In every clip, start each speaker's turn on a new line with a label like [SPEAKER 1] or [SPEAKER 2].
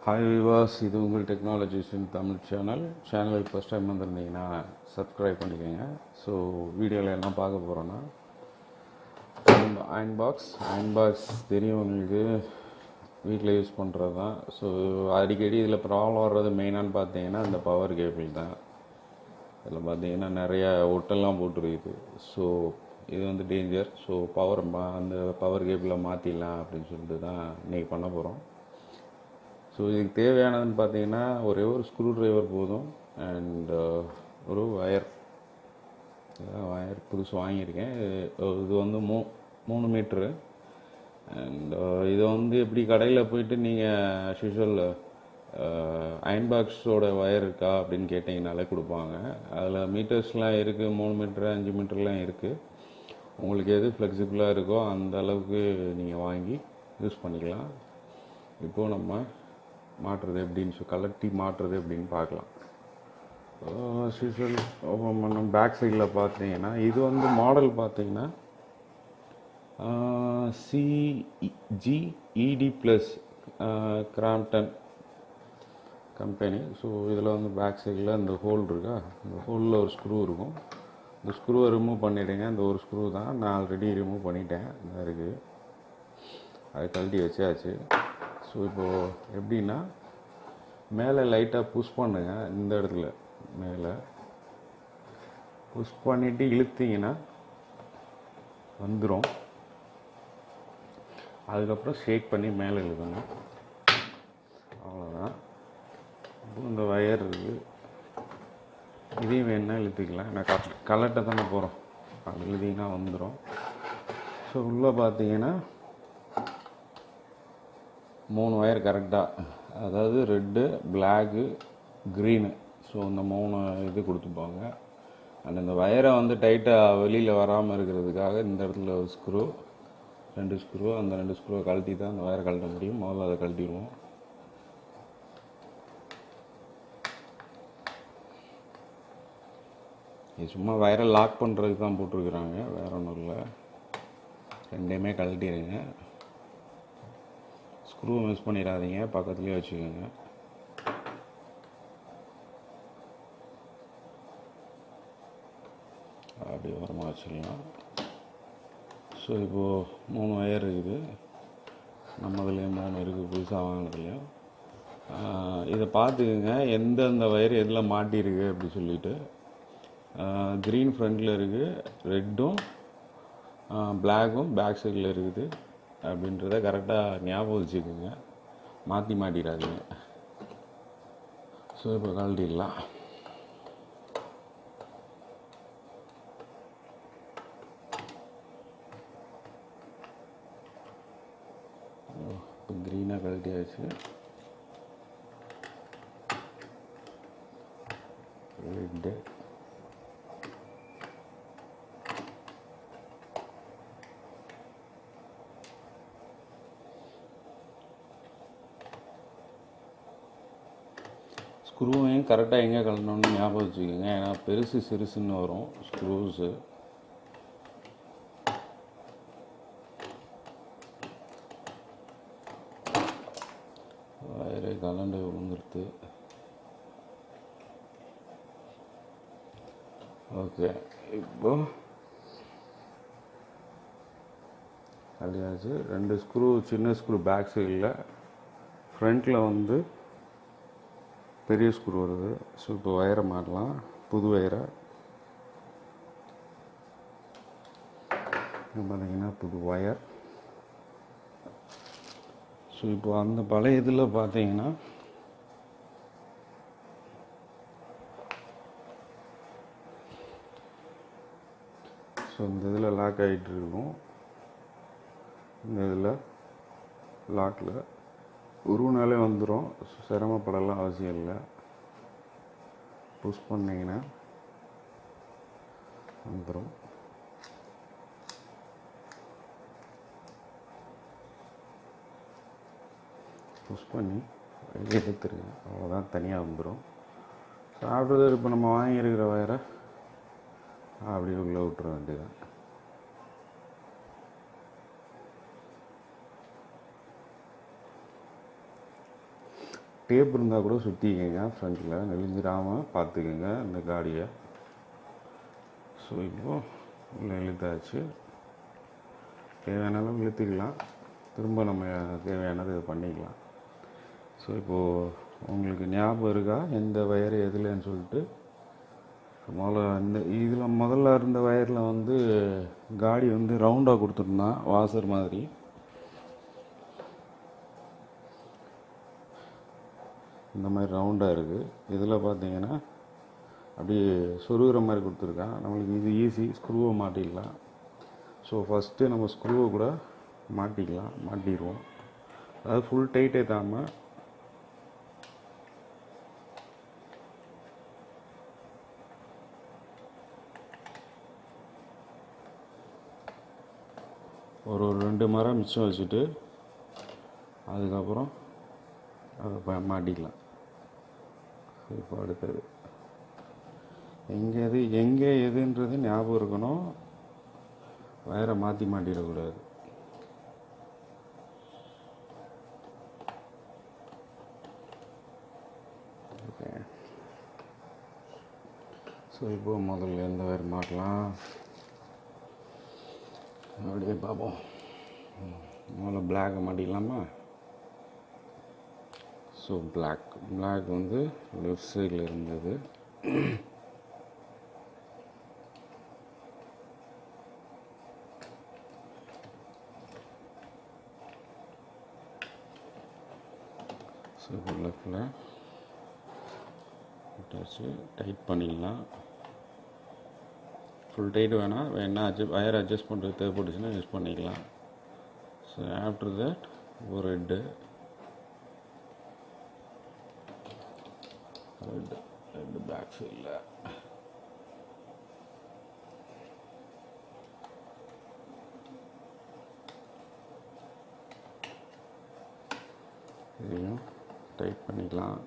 [SPEAKER 1] Hi விவாஸ், இது உங்கள் டெக்னாலஜிஸின் தமிழ் சேனலுக்கு ஃபஸ்ட் டைம் வந்திருந்தீங்கன்னா சப்ஸ்கிரைப் பண்ணிக்கோங்க. ஸோ வீடியோவில் என்ன பார்க்க போகிறோன்னா, அயன்பாக்ஸ் தெரியும் உங்களுக்கு, வீட்டில் யூஸ் பண்ணுறது தான். ஸோ அடிக்கடி இதில் ப்ராப்ளம் வர்றது மெயினானு பார்த்தீங்கன்னா இந்த பவர் கேபிள் தான். இதில் பார்த்தீங்கன்னா நிறையா ஒட்டெல்லாம் போட்டுருக்குது. ஸோ இது வந்து டேஞ்சர். ஸோ அந்த பவர் கேபிளை மாற்றிடலாம் அப்படின்னு சொல்லிட்டு தான் இன்றைக்கி பண்ண போகிறோம். ஸோ இதுக்கு தேவையானதுன்னு பார்த்தீங்கன்னா ஒரே ஒரு ஸ்க்ரூ ட்ரைவர் போதும், அண்ட் ஒரு வயர் புதுசு வாங்கியிருக்கேன். இது வந்து 3 மீட்ரு. அண்ட் இதை வந்து எப்படி கடையில் போயிட்டு நீங்கள் யூஷுவல் அயன்பாக்ஸோட வயர் இருக்கா அப்படின்னு கேட்டிங்கனாலே கொடுப்பாங்க. அதில் மீட்டர்ஸ்லாம் இருக்குது, 3 மீட்ரு 5 மீட்டர்லாம் இருக்குது. உங்களுக்கு எது ஃப்ளெக்சிபிளாக இருக்கோ அந்த அளவுக்கு நீங்கள் வாங்கி யூஸ் பண்ணிக்கலாம். இப்போது நம்ம மாட்டுறது எப்படின்னு கலட்டி மாட்டுறது எப்படின்னு பார்க்கலாம். யூஷுவல் ஓப்பன் பண்ண பேக் சைடில் பார்த்தீங்கன்னா இது வந்து மாடல் பார்த்தீங்கன்னா CGED plus Crompton company. So இதில் வந்து பேக் சைடில் இந்த ஹோல் இருக்கா, இந்த ஹோலில் ஒரு ஸ்க்ரூ இருக்கும். இந்த ஸ்க்ரூவை ரிமூவ் பண்ணிவிடுங்க. இந்த ஒரு ஸ்க்ரூ தான், நான் ஆல்ரெடி ரிமூவ் பண்ணிட்டேன். இந்த இருக்குது, அது கழட்டி வச்சாச்சு. ஸோ இப்போது எப்படின்னா, மேலே லைட்டாக புஷ் பண்ணுங்க. இந்த இடத்துல மேலே புஷ் பண்ணிவிட்டு இழுத்தீங்கன்னா வந்துடும். அதுக்கப்புறம் ஷேக் பண்ணி மேலே இழுக்கணும். அவ்வளோதான். இப்போ இந்த வயர் இருக்குது, இதையும் வேணா இழுத்துக்கலாம். நான் கலட்ட தானே போகிறோம், அது இழுத்திங்கன்னா வந்துடும். ஸோ உள்ளே பார்த்தீங்கன்னா 3 வயர் கரெக்டாக, அதாவது ரெட்டு, பிளாக்கு, க்ரீனு. ஸோ இந்த 3 இது கொடுத்துப்பாங்க. அண்ட் இந்த வயரை வந்து டைட்டாக வெளியில் வராமல் இருக்கிறதுக்காக இந்த இடத்துல ஒரு ஸ்க்ரூ, 2 ஸ்க்ரூ, அந்த 2 ஸ்க்ரூவை கழட்டி தான் அந்த வயரை கழட்ட முடியும். முதல்ல அதை கழட்டிடுவோம். இது சும்மா வயரை லாக் பண்ணுறதுக்கு தான் போட்டிருக்குறாங்க, வேற ஒன்றும் இல்லை. ரெண்டையுமே கழட்டிடுங்க. ஸ்க்ரூ மிஸ் பண்ணிடாதீங்க, பக்கத்துலேயே வச்சுக்கோங்க. அப்படி ஓரமாக வச்சுக்கலாம். ஸோ இப்போது 3 வயர் இருக்குது, நம்ம இதுலேயும் 3 இருக்குது, புதுசாக வாங்கினதுலையும். இதை பார்த்துக்குங்க எந்தெந்த வயர் எதில் மாட்டியிருக்கு அப்படி சொல்லிவிட்டு. க்ரீன் ஃப்ரண்டில் இருக்குது, ரெட்டும் பிளாக்கும் பேக் சைடில் இருக்குது அப்படின்றத கரெக்டாக ஞாபகம் வச்சுக்கோங்க, மாற்றி மாட்டிடாதீங்க. ஸோ இப்போ கழட்டிடலாம். இப்போ க்ரீனாக கழட்டியாச்சு. ரெட்டு, ஸ்க்ரூவையும் கரெக்டாக எங்கே கழட்டணும்னு ஞாபகம் வச்சுக்கோங்க, ஏன்னா பெருசு சிறுசுன்னு வரும் ஸ்க்ரூஸு. வயரை கலண்டு விழுந்துருது. ஓகே, இப்போ கழியாச்சு. 2 ஸ்க்ரூ, சின்ன ஸ்க்ரூ பேக் சைடில், ஃப்ரண்ட்டில் வந்து பெரிய ஸ்க்ரூ வருது. ஸோ இப்போ வயரை மாட்டலாம், புது வயரை. பார்த்தீங்கன்னா புது வயர். ஸோ இப்போ அந்த பழைய இதில் பார்த்தீங்கன்னா ஸோ இந்த இதில் லாக் ஆகிட்டு இருக்கும். இந்த இதில் லாக்கில் உருவினாலே வந்துடும், சிரமப்படலாம் அவசியம் இல்லை. புஷ் பண்ணிங்கன்னா வந்துடும். புஷ் பண்ணி வெளியே எடுத்துருங்க, அவ்வளோதான், தனியாக வந்துடும். சாப்பிட்றது இப்போ நம்ம வாங்கியிருக்கிற வயரை அப்படியே உள்ளே விட்டுற வேண்டியதான். டேப் இருந்தால் கூட சுற்றிக்கங்க ஃப்ரண்ட்டில், நெளிஞ்சிடாமல் பார்த்துக்கோங்க இந்த காடியை. ஸோ இப்போது உள்ள இழுத்தாச்சு, தேவையான அளவு இழுத்துக்கலாம், திரும்ப நம்ம தேவையானது இது பண்ணிக்கலாம். ஸோ இப்போது உங்களுக்கு ஞாபகம் இருக்கா எந்த வயர் எதுலன்னு சொல்லிட்டு? முதல்ல இருந்த வயரில் வந்து காடி வந்து ரவுண்டாக கொடுத்துருந்தான், வாசர் மாதிரி. இந்த மாதிரி ரவுண்டாக இருக்குது. இதில் பார்த்தீங்கன்னா அப்படியே சொருகிற மாதிரி கொடுத்துருக்கான். நம்மளுக்கு இது ஈஸி, ஸ்க்ரூவை மாட்டிக்கலாம். ஸோ ஃபஸ்ட்டு நம்ம ஸ்க்ரூவை கூட மாட்டிடுவோம். அதாவது ஃபுல் டைட் ஏற்றாமல் ஒரு 2 மரம் மிச்சம் வச்சுட்டு அதுக்கப்புறம் அதை மாட்டிக்கலாம். இப்போ அடுத்தது எங்கே எதுன்றது ஞாபகம் இருக்கணும், வயரை மாட்டிடக்கூடாது. ஓகே, ஸோ இப்போது முதல்ல எந்த வயர் மாட்டலாம் அப்படியே பார்ப்போம். முதல்ல பிளாக்கை மாட்டிக்கலாமா? ஸோ பிளாக் வந்து லெஃப்ட் சைடில் இருந்தது. ஸோ இப்போ லெஃப்டில் டைட் பண்ணிக்கலாம். ஃபுல் டைட் வேணா வயர் அட்ஜஸ்ட் பண்ணுறது தேவைப்பட்டுச்சுன்னா யூஸ் பண்ணிக்கலாம். ஸோ ஆஃப்டர் தட் ஒரு ரெட்டு பேக் சைடில் இதையும் டைட் பண்ணிக்கலாம்.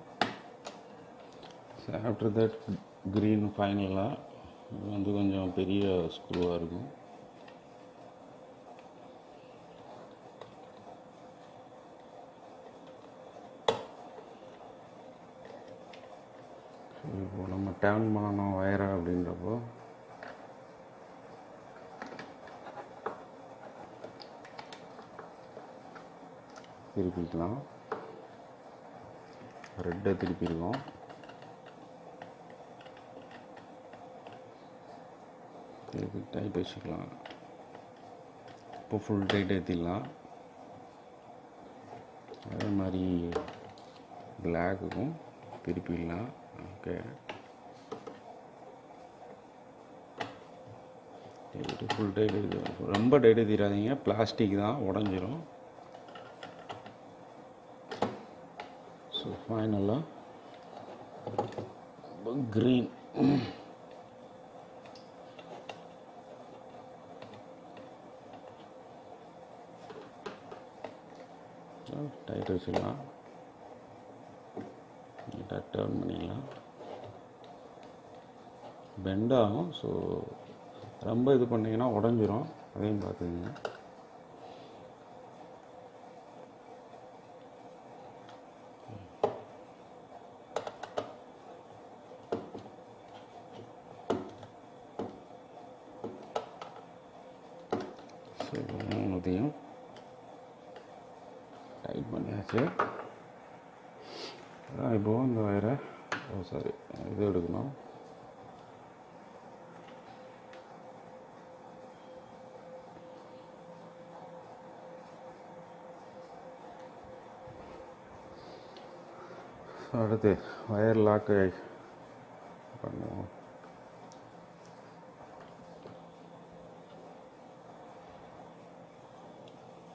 [SPEAKER 1] ஸோ ஆஃப்டர் தட் க்ரீன் ஃபைனலாக வந்து கொஞ்சம் பெரிய ஸ்க்ரூவாக இருக்கும். இப்போ நம்ம டேர்ன் பண்ணணும் வயரை அப்படின்றப்போ திருப்பிக்கலாம். ரெட்டை திருப்பிடுவோம். திருப்பி டைட் வச்சுக்கலாம். இப்போ ஃபுல் டைட் ஏற்றிடலாம். அதே மாதிரி பிளாக்குக்கும் திருப்பிடலாம். ஓகே, ஃபுல் டைட் இது ரொம்ப டைட் ஏற்றிடாதீங்க, பிளாஸ்டிக் தான், உடஞ்சிரும். ஸோ ஃபைனலாக க்ரீன் டைட் வச்சுக்கலாம். நீட்டாக டர்ன் பண்ணிக்கலாம். பெண்ட் ஆகும். ஸோ ரொம்ப இது பண்ணிங்கன்னா உடஞ்சிரும், அதையும் பார்த்துக்குங்க. ஸோ மூணுத்தையும் டைட் பண்ணியாச்சு. அதான் இப்போது இந்த வயரை இது எடுக்கணும். அடுத்து வயர் லாக் பண்ணுவோம்.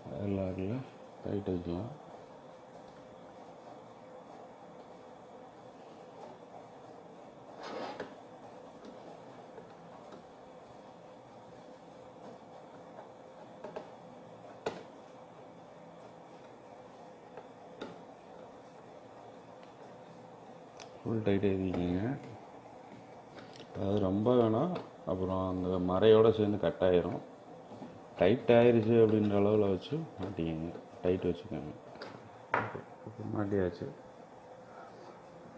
[SPEAKER 1] வயர் லாக்கில் டைட் வைக்கலாம். ஃபுல் டைட் எழுதிக்கிங்க. அதாவது ரொம்ப வேணாம், அப்புறம் அந்த மரையோடு சேர்ந்து கட் ஆயிரும். டைட் ஆயிடுச்சு அப்படின்ற அளவில் வச்சு மாட்டிக்கங்க, டைட் வச்சுக்கோங்க. மாட்டியாச்சு.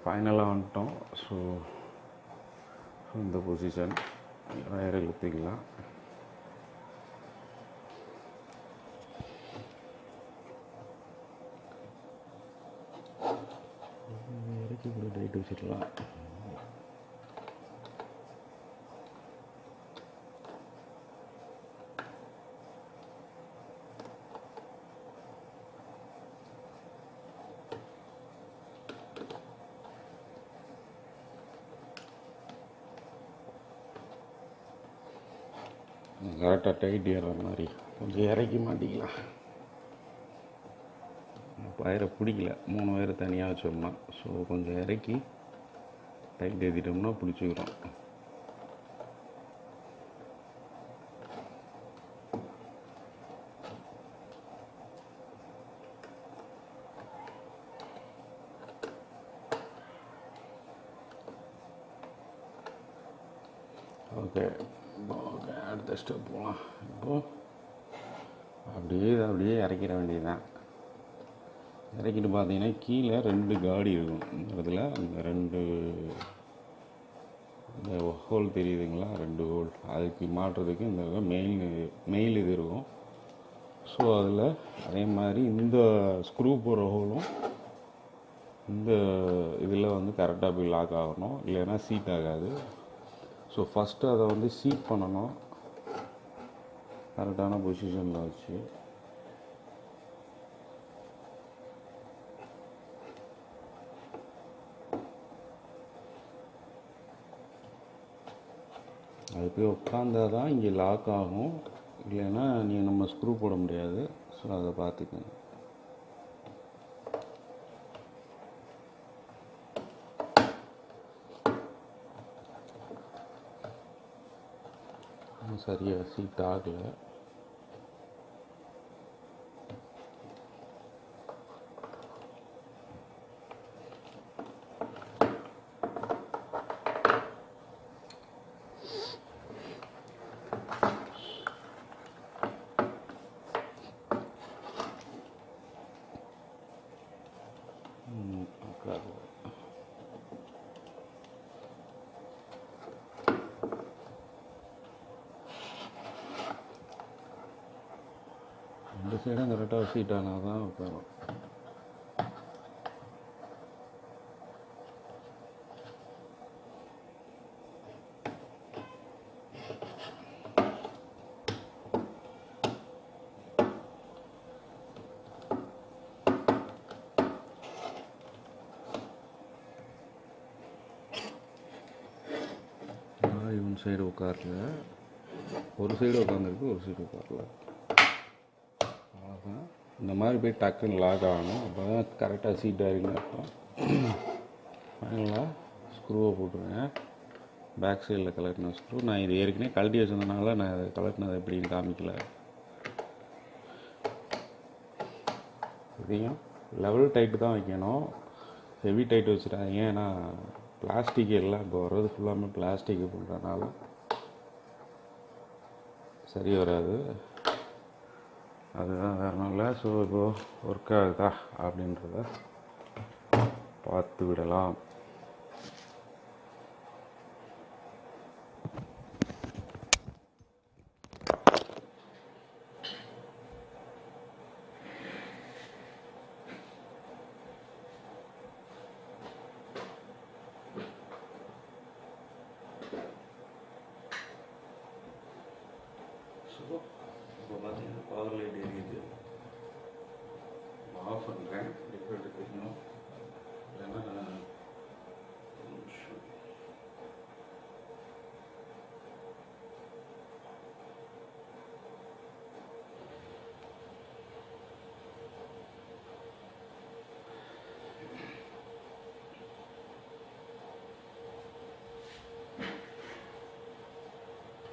[SPEAKER 1] ஃபைனலாக வந்துட்டோம். ஸோ இந்த பொசிஷன் வயரை இழுத்துக்கலாம். இறக்கி கூட டைட் வச்சிடலாம். கரெக்டாக டைட் ஏறுற மாதிரி கொஞ்சம் இறக்கி மாட்டிக்கலாம். வயரை பிடிக்கல, 3 வயரை தனியாக வச்சோம்னா. ஸோ கொஞ்சம் இறக்கி டைட் ஏற்றிட்டோம்னா பிடிச்சிக்கிறோம். ஓகே, அடுத்த ஸ்டெப் போகலாம். இப்போது அப்படியே இறக்கிற வேண்டியதுதான். இறக்கிட்டு பார்த்தீங்கன்னா கீழே 2 காடி இருக்கும். இந்த இடத்துல அந்த 2 இந்த ஹோல் தெரியுதுங்களா, 2 ஹோல். அதுக்கு மாட்டுறதுக்கு இந்த மெயில் இது இருக்கும். ஸோ அதில் அதே மாதிரி இந்த ஸ்க்ரூ போகிற ஹோலும் இந்த இதில் வந்து கரெக்டாக போய் லாக் ஆகணும், இல்லைன்னா சீட் ஆகாது. ஸோ ஃபஸ்ட்டு அதை வந்து சீட் பண்ணணும் கரெக்டான பொசிஷனில் வச்சு. அது போய் உட்காந்தா தான் இங்கே லாக் ஆகும், இல்லைன்னா நம்ம ஸ்க்ரூ போட முடியாது. ஸோ அதை பார்த்துக்கங்க. சரியாக சீட் ஆகலை. இந்த சைடும் கரெக்டாக சீட் ஆனால் தான் உட்காரும். இவன் சைடு உட்காரல, ஒரு சைடு உட்காந்துருக்கு, ஒரு சைடு உட்காரல. அவ்வளோதான். இந்த மாதிரி போய் டக்குன்னு லாக் ஆகணும். அப்போ தான் கரெக்டாக சீட்டாக இருக்குன்னு அர்த்தம். ஃபைனலாக ஸ்க்ரூவை போட்டுருங்க. பேக் சைடில் கலட்டின ஸ்க்ரூ. நான் இது ஏற்கனவே கழட்டி வச்சிருந்தனால நான் அதை கலட்டினது எப்படின்னு காமிக்கல. இதையும் லெவல் டைட்டு தான் வைக்கணும், ஹெவி டைட் வச்சுட்டாங்க. ஏன்னா பிளாஸ்டிக் எல்லாம் இப்போ வர்றது ஃபுல்லாமே பிளாஸ்டிக்கு பண்ணுறதுனால சரி வராது. அதுதான் வேறு இல்லை. ஸோ இப்போது ஒர்க் ஆகுதா அப்படின்றத பார்த்து விடலாம். இப்போ பார்த்தீங்கன்னா பவர் லைட் எரியுது. ஆஃப் பண்ணுறேன். டிஃப்ரெண்ட் தெரியும், இல்லைன்னா